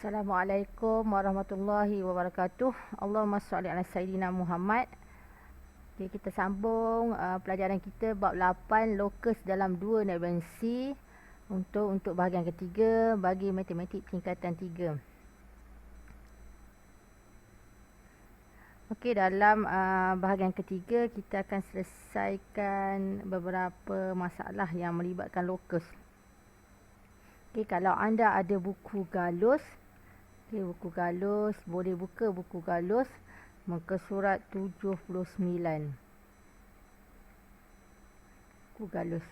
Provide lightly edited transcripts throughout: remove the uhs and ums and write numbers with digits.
Assalamualaikum warahmatullahi wabarakatuh. Allahumma shalli ala Sayyidina Muhammad. Okay, kita sambung pelajaran kita bab 8 lokus dalam dua dimensi untuk bahagian ketiga bagi matematik tingkatan 3. Okey, dalam bahagian ketiga kita akan selesaikan beberapa masalah yang melibatkan lokus. Okey, kalau anda ada buku galus, buku galus, boleh buka buku galus muka surat 79. Buku galus.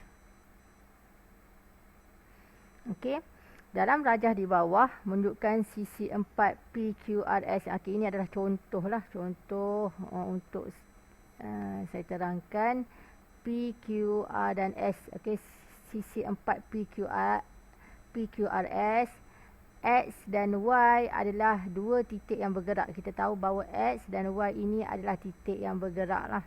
Okey. Dalam rajah di bawah menunjukkan sisi 4 PQRS. Okey, ini adalah contoh lah, contoh untuk saya terangkan PQR dan S. Okey, sisi 4 PQRS. X dan Y adalah dua titik yang bergerak. Kita tahu bahawa X dan Y ini adalah titik yang bergerak lah.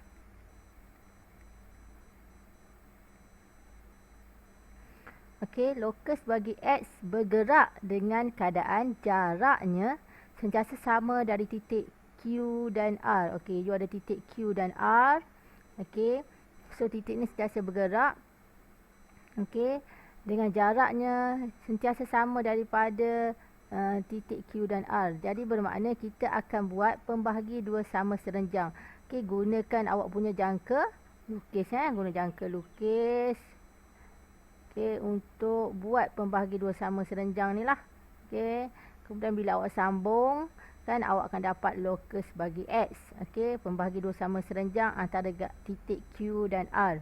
Okey, lokus bagi X bergerak dengan keadaan jaraknya sentiasa sama dari titik Q dan R. Okey, you ada titik Q dan R. Okey, so titik ni sentiasa bergerak. Okey, dengan jaraknya sentiasa sama daripada titik Q dan R. Jadi bermakna kita akan buat pembahagi dua sama serenjang. Okey, gunakan awak punya jangka lukis. Guna jangka lukis. Okey, untuk buat pembahagi dua sama serenjang ni lah. Okey, kemudian bila awak sambung, kan awak akan dapat lokus bagi X. Okey, pembahagi dua sama serenjang antara titik Q dan R.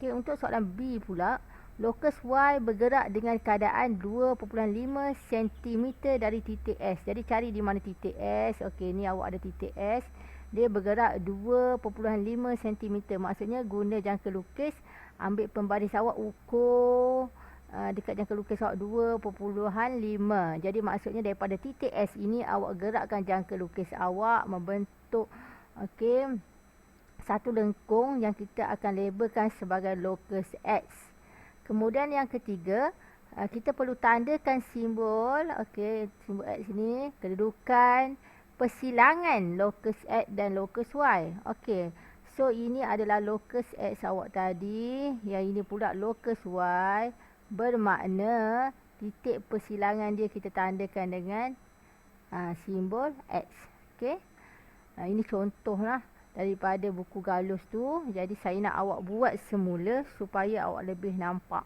Okey, untuk soalan B pula, lokus Y bergerak dengan keadaan 2.5 cm dari titik S. Jadi cari di mana titik S. Okey, ni awak ada titik S. Dia bergerak 2.5 cm. Maksudnya guna jangka lukis, ambil pembaris awak, ukur dekat jangka lukis awak 2.5. Jadi maksudnya daripada titik S ini awak gerakkan jangka lukis awak membentuk satu lengkung yang kita akan labelkan sebagai lokus X. Kemudian yang ketiga, kita perlu tandakan simbol, simbol X ni, kedudukan persilangan lokus X dan lokus Y. Okey, so ini adalah lokus X awak tadi, yang ini pula lokus Y, bermakna titik persilangan dia kita tandakan dengan simbol X. Okey, ini contoh lah daripada buku galus tu. Jadi saya nak awak buat semula supaya awak lebih nampak.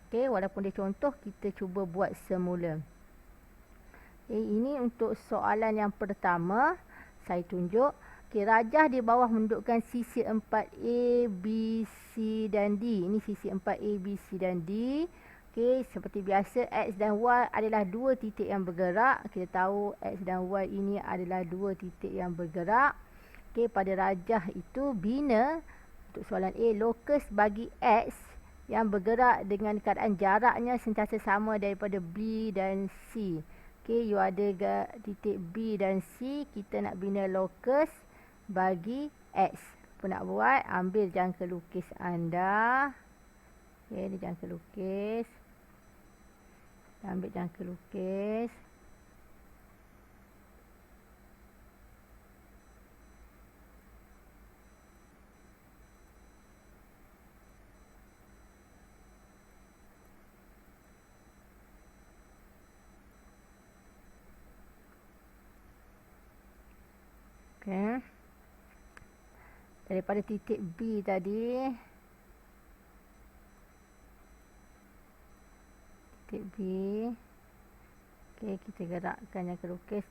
Okey, walaupun dia contoh, kita cuba buat semula. Ini untuk soalan yang pertama saya tunjuk. Okey, rajah di bawah menunjukkan sisi 4A, B, C dan D. Ini sisi 4A, B, C dan D. Okey, seperti biasa X dan Y adalah dua titik yang bergerak. Kita tahu X dan Y ini adalah dua titik yang bergerak. Okey, pada rajah itu bina untuk soalan A, lokus bagi X yang bergerak dengan keadaan jaraknya sentiasa sama daripada B dan C. Okey, you ada titik B dan C, kita nak bina lokus bagi X. Apa nak buat? Ambil jangka lukis anda. Okey, ni jangka lukis. Ambil jangka lukis. Okay. Daripada titik B tadi, titik B, okay, kita gerakkan jangka lukis.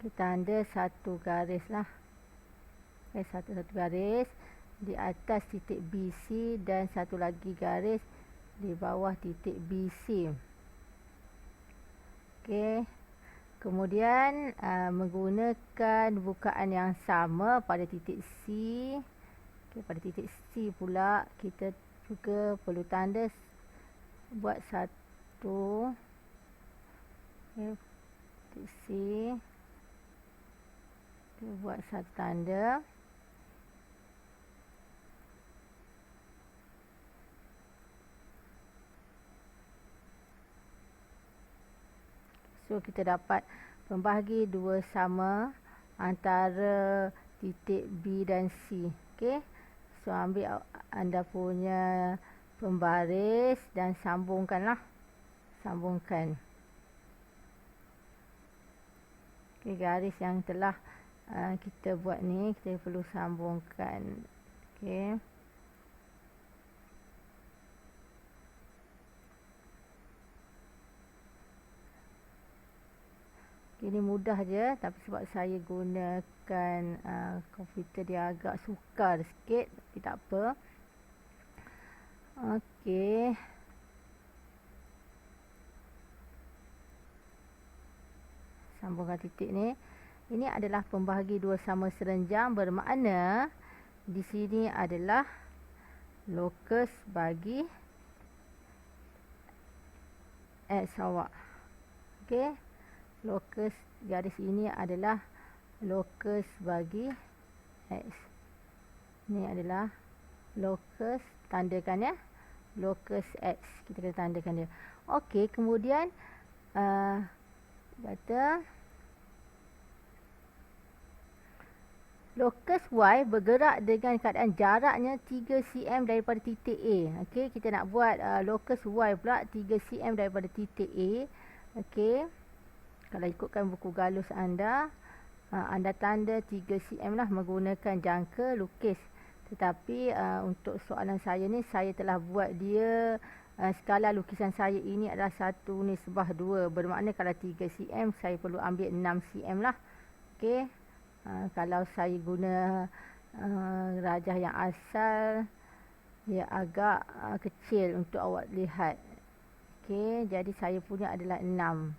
Kita tanda satu garis lah. Okay, satu garis di atas titik BC dan satu lagi garis di bawah titik BC. Okey. Kemudian menggunakan bukaan yang sama pada titik C. Okey, pada titik C pula kita juga perlu tanda buat satu. Okey, titik C. Kita buat satu tanda. So kita dapat pembahagi dua sama antara titik B dan C. Okey. So ambil anda punya pembaris dan sambungkanlah. Sambungkan. Okey, garis yang telah kita buat ni kita perlu sambungkan. Okey. Ini mudah je, tapi sebab saya gunakan komputer dia agak sukar sikit, tapi tak apa. Okey. Sambungkan titik ni. Ini adalah pembahagi dua sama serenjang, bermakna di sini adalah lokus bagi X awak. Okey. Lokus garis ini adalah lokus bagi X. Ini adalah lokus, tandakan ya. Lokus X. Kita kena tandakan dia. Okey, kemudian kata lokus Y bergerak dengan keadaan jaraknya 3 cm daripada titik A. Okey, kita nak buat lokus Y pula 3 cm daripada titik A. Okey. Kalau ikutkan buku galus anda, anda tanda 3 cm lah menggunakan jangka lukis. Tetapi untuk soalan saya ni, saya telah buat dia, skala lukisan saya ini adalah 1:2. Bermakna kalau 3 cm, saya perlu ambil 6 cm lah. Okey. Kalau saya guna rajah yang asal, dia agak kecil untuk awak lihat. Okey, jadi saya punya adalah 6.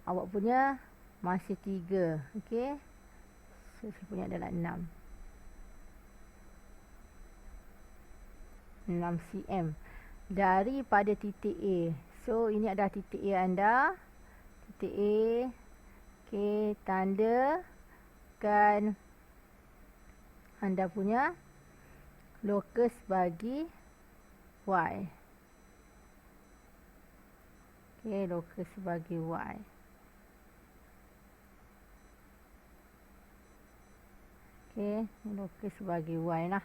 Awak punya masih 3. Okey. So, saya punya adalah 6. 6 cm. Daripada titik A. So, ini adalah titik A anda. Titik A. Okey, tandakan anda punya lokus bagi Y. Okey, lokus bagi Y. Okey, lokus bagi Y lah.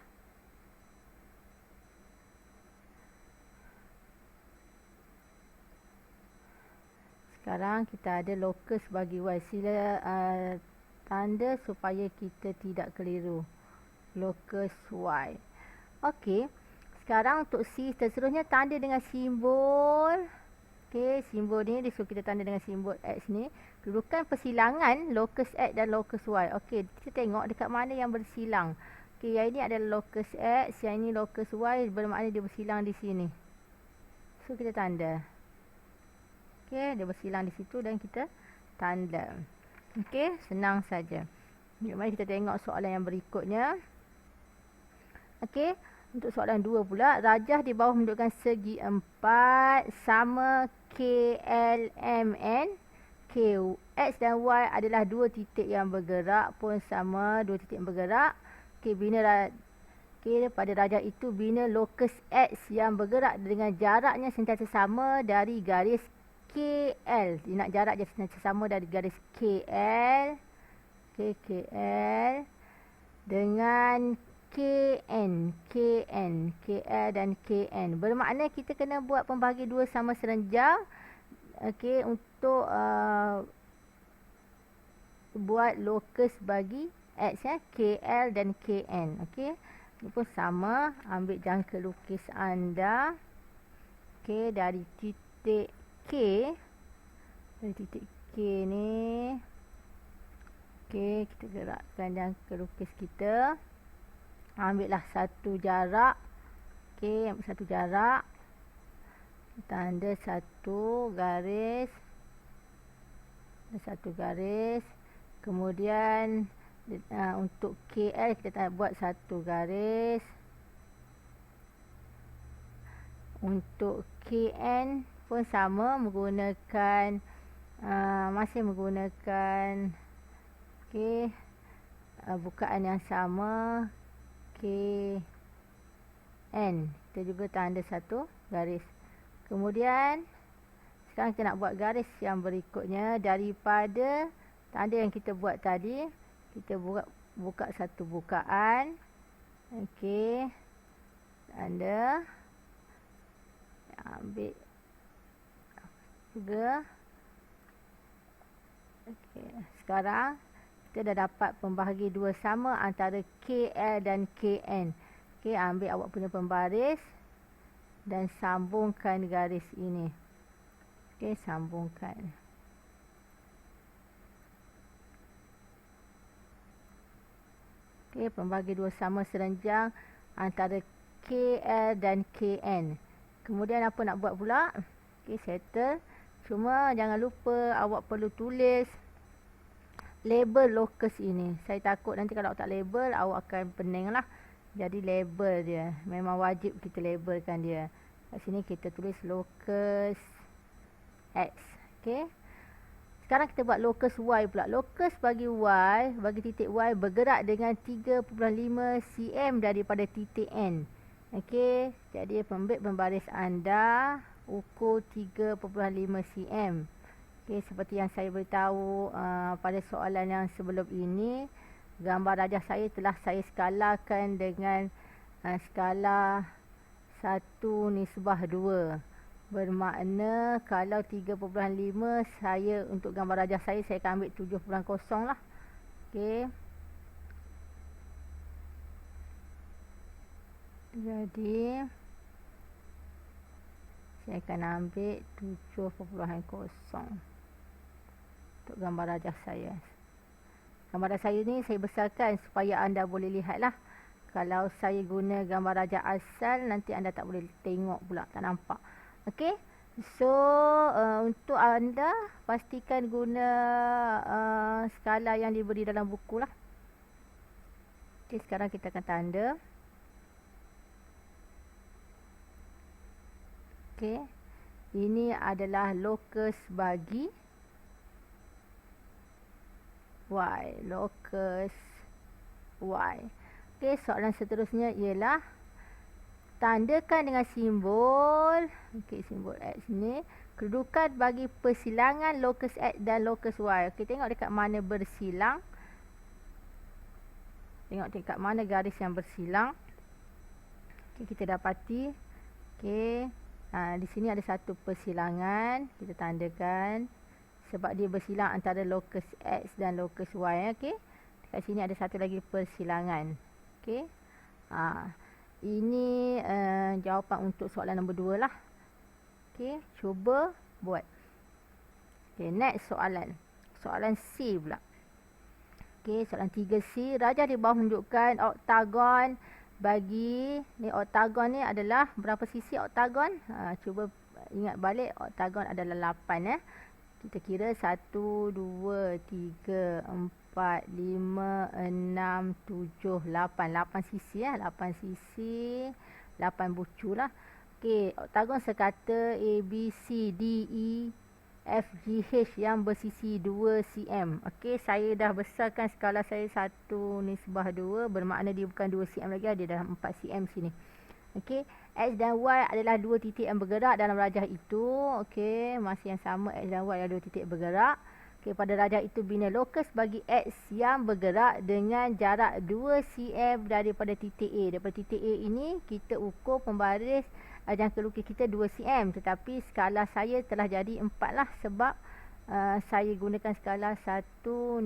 Sekarang kita ada lokus bagi Y. Sila tanda supaya kita tidak keliru. Lokus Y. Okey. Sekarang untuk C seterusnya tanda dengan simbol. Okey, simbol ni disuruh kita tanda dengan simbol X ni. Kedudukan persilangan lokus X dan lokus Y. Okey, kita tengok dekat mana yang bersilang. Okey, yang ini adalah lokus X, yang ini lokus Y, bermakna dia bersilang di sini. So, kita tanda. Okey, dia bersilang di situ dan kita tanda. Okey, senang saja. Mari kita tengok soalan yang berikutnya. Okey, untuk soalan 2 pula, rajah di bawah menunjukkan segi 4 sama KLMN. K, X dan Y adalah dua titik yang bergerak pun sama, dua titik yang bergerak. Okey, pada rajah itu bina lokus X yang bergerak dengan jaraknya sentiasa sama dari garis KL. Dia nak jarak dia sentiasa sama dari garis KL. Okey, KL dengan KN, KL dan KN. Bermakna kita kena buat pembahagi dua sama serenjang. Okey, untuk buat lokus bagi X ya, KL dan KN. Okey. Ini pun sama, ambil jangka lukis anda. Okey, dari titik K. Dari titik K ni. Okey, kita gerakkan jangka lukis kita. Ambillah satu jarak. Okey, ambil satu jarak. Tanda satu garis. Satu garis. Kemudian untuk KL kita buat satu garis. Untuk KN pun sama, menggunakan masih menggunakan bukaan yang sama, KN. Kita juga tanda satu garis. Kemudian Sekarang kita nak buat garis yang berikutnya. Daripada tanda yang kita buat tadi, kita buka satu bukaan. Okey. Tanda. Ambil juga. Okey. Sekarang kita dah dapat pembahagi dua sama antara KL dan KN. Okey, ambil awak punya pembaris dan sambungkan garis ini. Okey, sambungkan. Okey, pembahagi dua sama serenjang antara KL dan KN. Kemudian apa nak buat pula? Okey, settle. Cuma jangan lupa awak perlu tulis label locus ini. Saya takut nanti kalau tak label, awak akan pening lah. Jadi label dia. Memang wajib kita labelkan dia. Kat sini kita tulis locus X. Okey. Sekarang kita buat locus Y pula. Locus bagi Y, bagi titik Y bergerak dengan 3.5 cm daripada titik N. Okey. Jadi pembit pembaris anda ukur 3.5 cm. Okey, seperti yang saya beritahu pada soalan yang sebelum ini, gambar rajah saya telah saya skalakan dengan skala 1:2. Bermakna kalau 3.5, saya untuk gambar rajah saya akan ambil 7.0 lah. Okey. Jadi saya akan ambil 7.0 untuk gambar rajah saya. Gambar rajah saya ni saya besarkan supaya anda boleh lihat lah. Kalau saya guna gambar rajah asal, nanti anda tak boleh tengok pula, tak nampak. Okey. So, untuk anda, pastikan guna skala yang diberi dalam buku lah. Okey, sekarang kita akan tanda. Okey. Ini adalah locus bagi Y. Locus Y. Okey, soalan seterusnya ialah tandakan dengan simbol, okey, simbol X ni, kedudukan bagi persilangan locus X dan locus Y. Okey, tengok dekat mana bersilang. Tengok dekat mana garis yang bersilang. Okey, kita dapati. Okey, di sini ada satu persilangan, kita tandakan sebab dia bersilang antara locus X dan locus Y. Okey, dekat sini ada satu lagi persilangan. Okey. Ini jawapan untuk soalan nombor 2 lah. Okey, cuba buat. Okey, next soalan. Soalan C pula. Okey, soalan 3C. Rajah di bawah menunjukkan oktagon bagi, ni oktagon ni adalah berapa sisi oktagon? Cuba ingat balik, oktagon adalah 8 . Kita kira 1, 2, 3, 4, 5, 6, 7, 8. 8 sisi 8 sisi, 8 bucu lah. Okey, oktagon sekata A, B, C, D, E, F, G, H yang bersisi 2 cm. Okey, saya dah besarkan skala saya 1:2. Bermakna dia bukan 2 cm lagi, dia dah 4 cm sini. Okey, X dan Y adalah dua titik yang bergerak dalam rajah itu. Okey, masih yang sama, X dan Y adalah dua titik bergerak. Okey, pada rajah itu bina lokus bagi X yang bergerak dengan jarak 2 cm daripada titik A. Daripada titik A ini kita ukur pembaris jangka lukis kita 2 cm, tetapi skala saya telah jadi 4 lah sebab saya gunakan skala 1:2.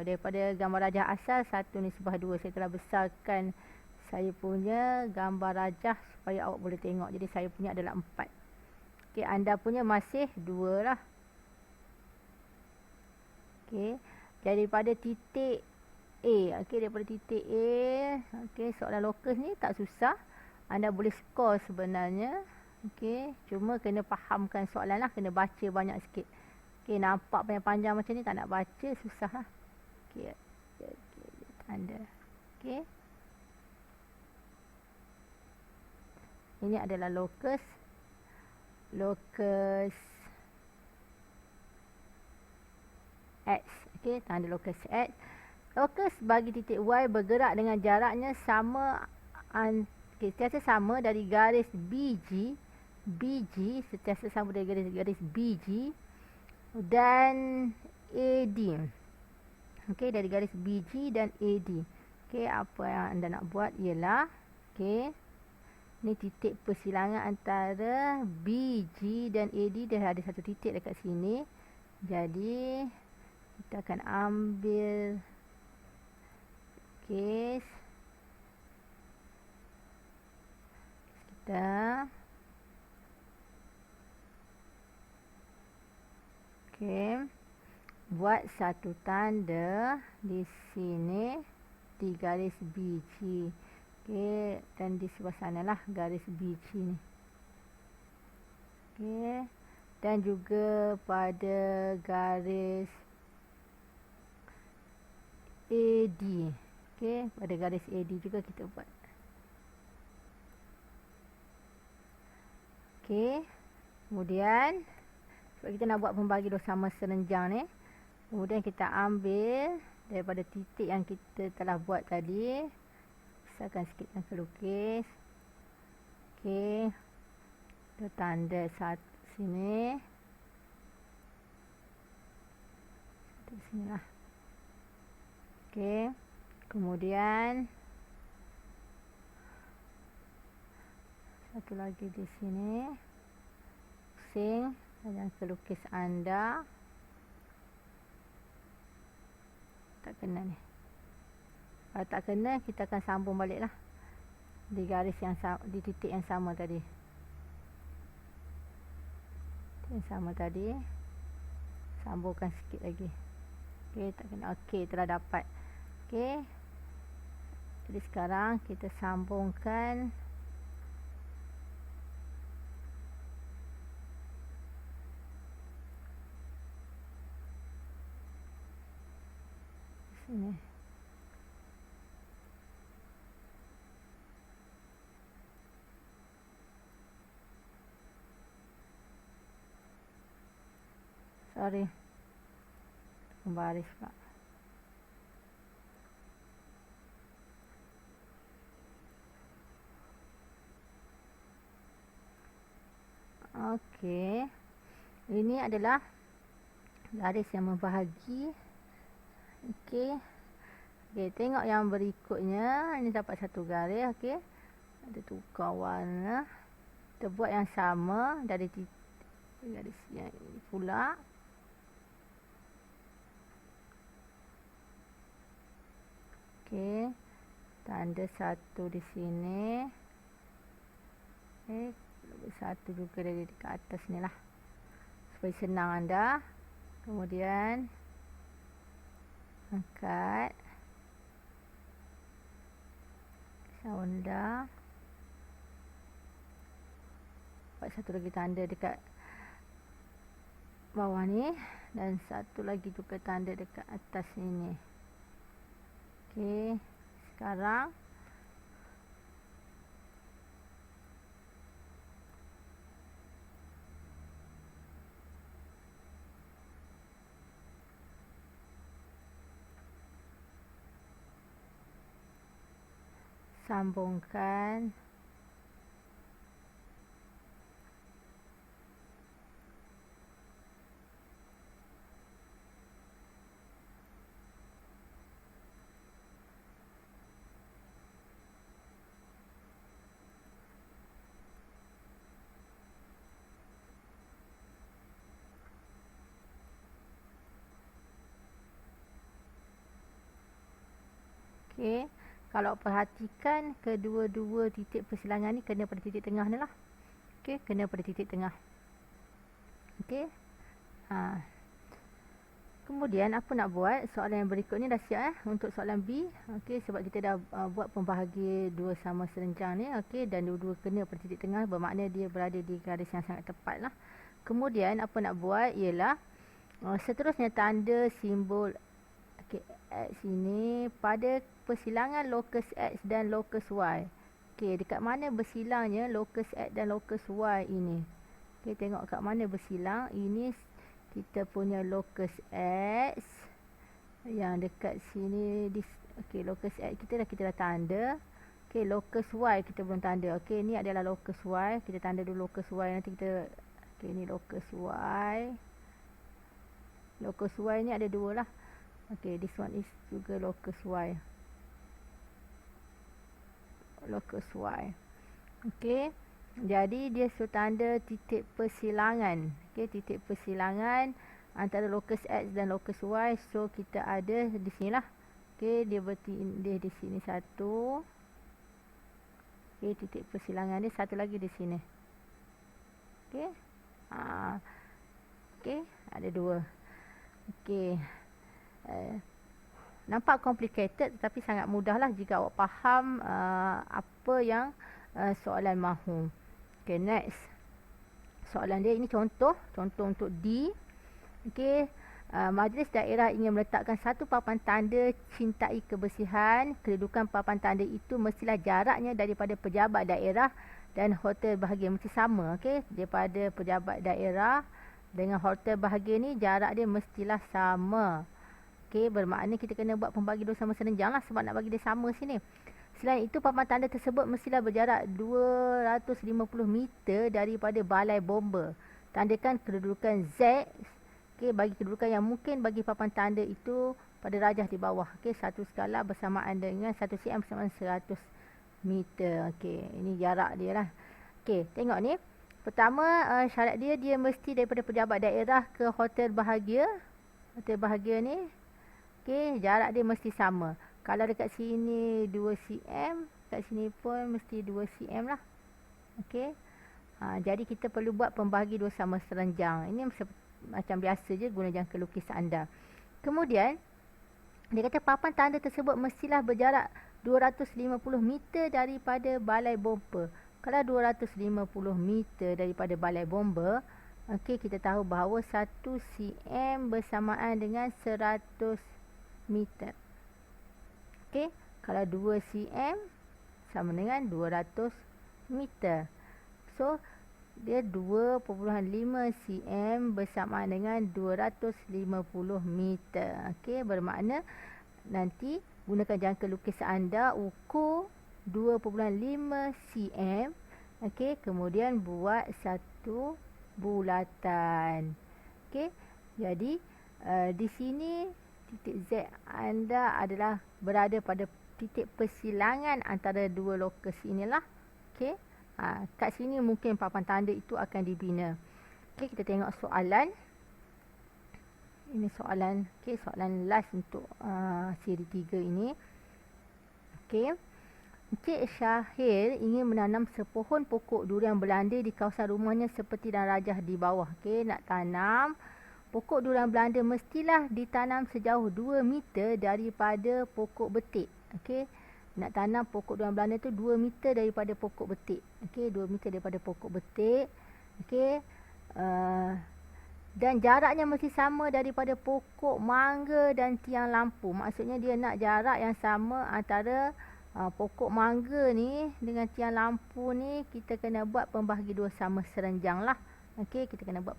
Daripada gambar rajah asal 1:2. Saya telah besarkan saya punya gambar rajah supaya awak boleh tengok. Jadi saya punya adalah 4. Okey, anda punya masih 2 lah. Okey, daripada titik A. Okey, daripada titik A. Okey, soalan lokus ni tak susah. Anda boleh skor sebenarnya. Okey, cuma kena fahamkan soalan lah, kena baca banyak sikit. Okey, nampak panjang-panjang macam ni, tak nak baca, susah lah. Okey, tanda. Okey. Ini adalah lokus. Lokus X. Okey, tanda lokus X. Lokus bagi titik Y bergerak dengan jaraknya sama, sentiasa sama dari garis BG BG, sentiasa sama dengan garis-garis BG dan AD. Okey, dari garis BG dan AD. Okey, apa yang anda nak buat ialah, okey, ni titik persilangan antara BG dan AD, dia ada satu titik dekat sini. Jadi kita akan ambil case kita. Okey, buat satu tanda di sini di garis BG. Okey, dan di sebelah sana lah garis BG ni. Okey, dan juga pada garis AD. Okey, pada garis AD juga kita buat. Okey, kemudian sebab kita nak buat pembagi dua sama serenjang ni, kemudian kita ambil daripada titik yang kita telah buat tadi, besarkan sikitkan kelukis. Okey, kita tanda satu sini, satu sini lah. Okey, kemudian satu lagi di sini, pusing dengan kelukis anda. Tak kena ni. Kalau tak kena, kita akan sambung balik lah di garis yang di titik yang sama tadi. Titik yang sama tadi, sambungkan sikit lagi. Okey, tak kena. Okey, telah dapat. Okey, jadi sekarang kita sambungkan sini. Sorry, baris pula. Okey, ini adalah garis yang membahagi. Okey, okey, tengok yang berikutnya. Ini dapat satu garis. Okey, ada tukar warna. Kita buat yang sama dari garis yang ini pula. Okey, tanda satu di sini. Okey, lebih satu juga dari dekat atas ni lah, supaya senang anda. Kemudian angkat anda, buat satu lagi tanda dekat bawah ni, dan satu lagi juga tanda dekat atas ini. Okey, sekarang sambungkan okey. Kalau perhatikan, kedua-dua titik persilangan ni kena pada titik tengah ni lah. Okey, kena pada titik tengah. Okey. Kemudian apa nak buat? Soalan yang berikutnya dah siap untuk soalan B. Okey, sebab kita dah buat pembahagi dua sama serenjang ni. Okey, dan dua-dua kena pada titik tengah, bermakna dia berada di garis yang sangat tepat lah. Kemudian apa nak buat ialah seterusnya tanda simbol X ini pada persilangan locus X dan locus Y. Okey, dekat mana bersilangnya locus X dan locus Y ini? Okey, tengok kat mana bersilang. Ini kita punya locus X yang dekat sini. Okey, locus X kita dah tanda. Okey, locus Y kita belum tanda. Okey, ni adalah locus Y. Kita tanda dulu locus Y, nanti kita, okey, ni locus Y. Locus Y ni ada dua lah. Okey, this one is juga locus Y. Locus Y. Okey, jadi dia tanda titik persilangan. Okey, titik persilangan antara locus X dan locus Y. So kita ada di sini lah. Okey, dia di sini satu. Okey, titik persilangan dia satu lagi di sini. Okey. Okey, ada dua. Okey. Nampak complicated tapi sangat mudahlah jika awak faham apa yang soalan mahu. Okey, next. Soalan dia ini contoh untuk D. Okey, majlis daerah ingin meletakkan satu papan tanda cintai kebersihan. Kedudukan papan tanda itu mestilah jaraknya daripada pejabat daerah dan hotel bahagia mesti sama. Okey, daripada pejabat daerah dengan hotel bahagia ni jarak dia mestilah sama. Okey, bermakna kita kena buat pembagi dua sama serenjang lah sebab nak bagi dia sama sini. Selain itu, papan tanda tersebut mestilah berjarak 250 meter daripada balai bomba. Tandakan kedudukan Z. Okey, bagi kedudukan yang mungkin bagi papan tanda itu pada rajah di bawah. Okey, satu skala bersamaan dengan 1 cm bersamaan 100 meter. Okey, ini jarak dia lah. Okey, tengok ni. Pertama, syarat dia mesti daripada pejabat daerah ke hotel bahagia. Hotel bahagia ni. Okey, jarak dia mesti sama. Kalau dekat sini 2 cm, dekat sini pun mesti 2 cm lah. Okey. Jadi kita perlu buat pembagi dua sama serenjang. Ini macam biasa je guna jangka lukis anda. Kemudian, dia kata papan tanda tersebut mestilah berjarak 250 meter daripada balai bomba. Kalau 250 meter daripada balai bomba, okey, kita tahu bahawa 1 cm bersamaan dengan 100 meter. Okey, kalau 2 cm sama dengan 200 meter. So, dia 2.5 cm bersamaan dengan 250 meter. Okey, bermakna nanti gunakan jangka lukis anda ukur 2.5 cm. Okey, kemudian buat satu bulatan. Okey, jadi di sini titik Z anda adalah berada pada titik persilangan antara dua lokus inilah. Okey. Kat sini mungkin papan tanda itu akan dibina. Okey, kita tengok soalan. Ini soalan, okey, soalan last untuk siri 3 ini. Okey. Encik Syahir ingin menanam sepohon pokok durian Belanda di kawasan rumahnya seperti dan rajah di bawah. Okey, nak tanam pokok durian Belanda mestilah ditanam sejauh 2 meter daripada pokok betik. Okey. Nak tanam pokok durian Belanda tu 2 meter daripada pokok betik. Okey, 2 meter daripada pokok betik. Okey. Dan jaraknya mesti sama daripada pokok mangga dan tiang lampu. Maksudnya dia nak jarak yang sama antara pokok mangga ni dengan tiang lampu ni. Kita kena buat pembahagi dua sama serenjang lah. Okey, kita kena buat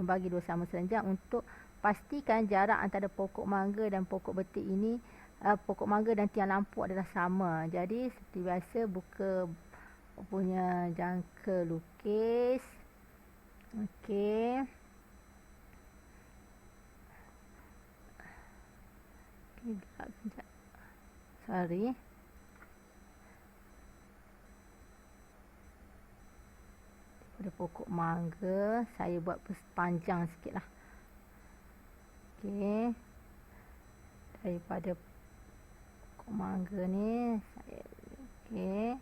pembahagi dua sama serenjang untuk pastikan jarak antara pokok mangga dan pokok betik ini, pokok mangga dan tiang lampu adalah sama. Jadi seperti biasa buka punya jangka lukis. Okey. Sekejap. Sorry. Pada pokok mangga saya buat panjang sikit lah. Okey. Daripada pokok mangga ni saya, okey.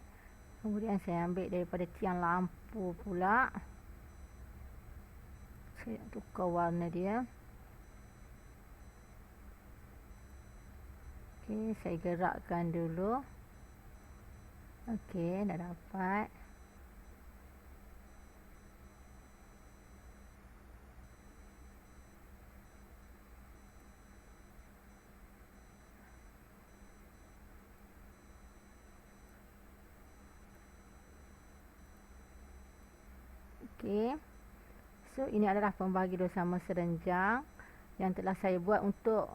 Kemudian saya ambil daripada tiang lampu pula. Saya nak tukar warna dia. Okey, saya gerakkan dulu. Okey, dah dapat. Okey. So, ini adalah pembahagi dua sama serenjang yang telah saya buat untuk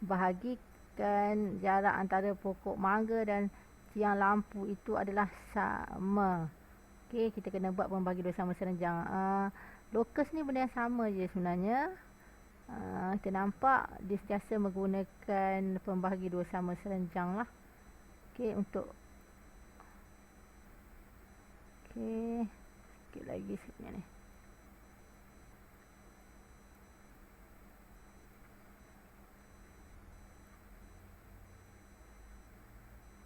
bahagikan jarak antara pokok mangga dan tiang lampu itu adalah sama. Okey, kita kena buat pembagi dua sama serenjang. Locus ni benda yang sama je sebenarnya. Kita nampak dia sentiasa menggunakan pembagi dua sama serenjang lah. Okey, untuk okey, sikit lagi sebenarnya ni.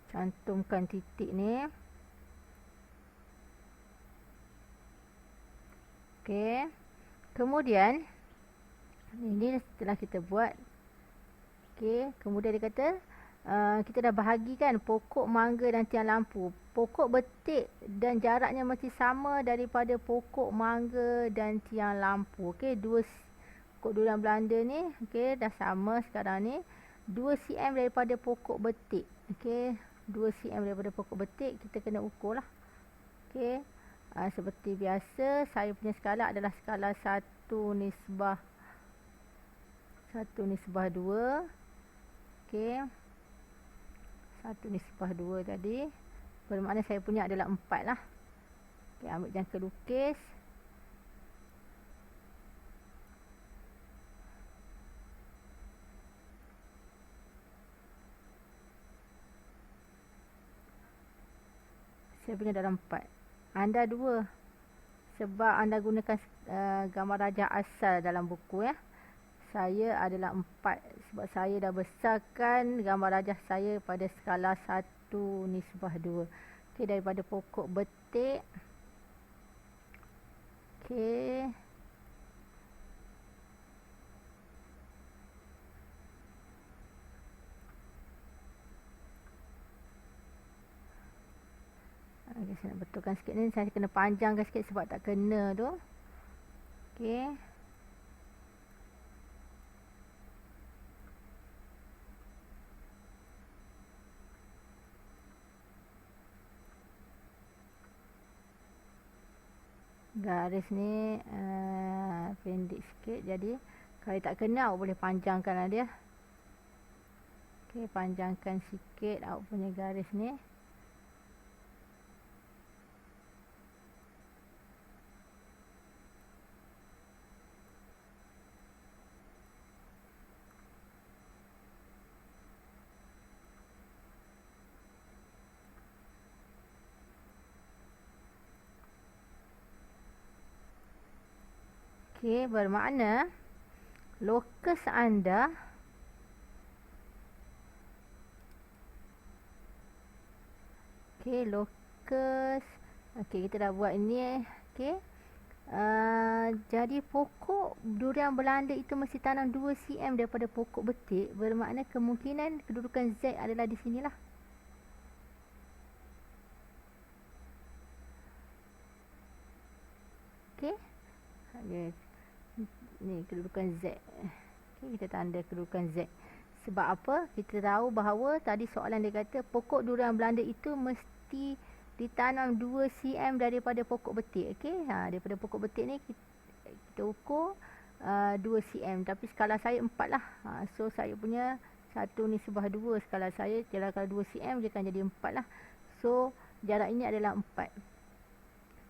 Cantumkan titik ni. Okey. Kemudian ini setelah kita buat. Okey, kemudian dia kata kita dah bahagikan pokok mangga dan tiang lampu. Pokok betik dan jaraknya mesti sama daripada pokok mangga dan tiang lampu. Okey, pokok durian Belanda ni, okey, dah sama sekarang ni. 2 cm daripada pokok betik. Okey, 2 cm daripada pokok betik kita kena ukur lah. Okey. Seperti biasa, saya punya skala adalah skala 1/2. Okey. 1/2 tadi. Bermakna saya punya adalah 4 lah. Okey, ambil jangka lukis. Saya punya dalam 4. Anda 2. Sebab anda gunakan gambar rajah asal dalam buku ya. Saya adalah 4. Sebab saya dah besarkan gambar rajah saya pada skala 1/2. Okey, daripada pokok betik. Okey. Okay, saya nak betulkan sikit ni. Saya kena panjangkan sikit sebab tak kena tu. Okey. Garis ni pendek sikit. Jadi kalau tak kena, awak boleh panjangkan lah dia. Okey, panjangkan sikit awak punya garis ni. Okey, bermakna lokus anda lokus. Okey, kita dah buat ini. Okey. Jadi pokok durian Belanda itu mesti tanam 2 cm daripada pokok betik. Bermakna kemungkinan kedudukan Z adalah di sinilah. Okey. Ni kedudukan Z. Okay, kita tanda kedudukan Z. Sebab apa? Kita tahu bahawa tadi soalan dia kata pokok durian Belanda itu mesti ditanam 2 cm daripada pokok betik. Okey, daripada pokok betik ni kita ukur 2 cm. Tapi skala saya 4 lah. So saya punya 1/2 skala saya. Kalau 2 cm dia akan jadi 4 lah. So jarak ini adalah 4.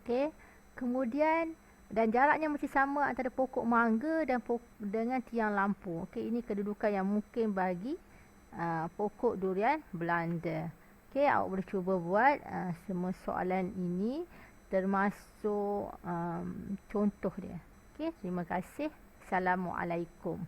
Okey. Kemudian dan jaraknya mesti sama antara pokok mangga dan dengan tiang lampu. Okey, ini kedudukan yang mungkin bagi pokok durian Belanda. Okey, awak boleh cuba buat semua soalan ini termasuk contoh dia. Okey, terima kasih. Assalamualaikum.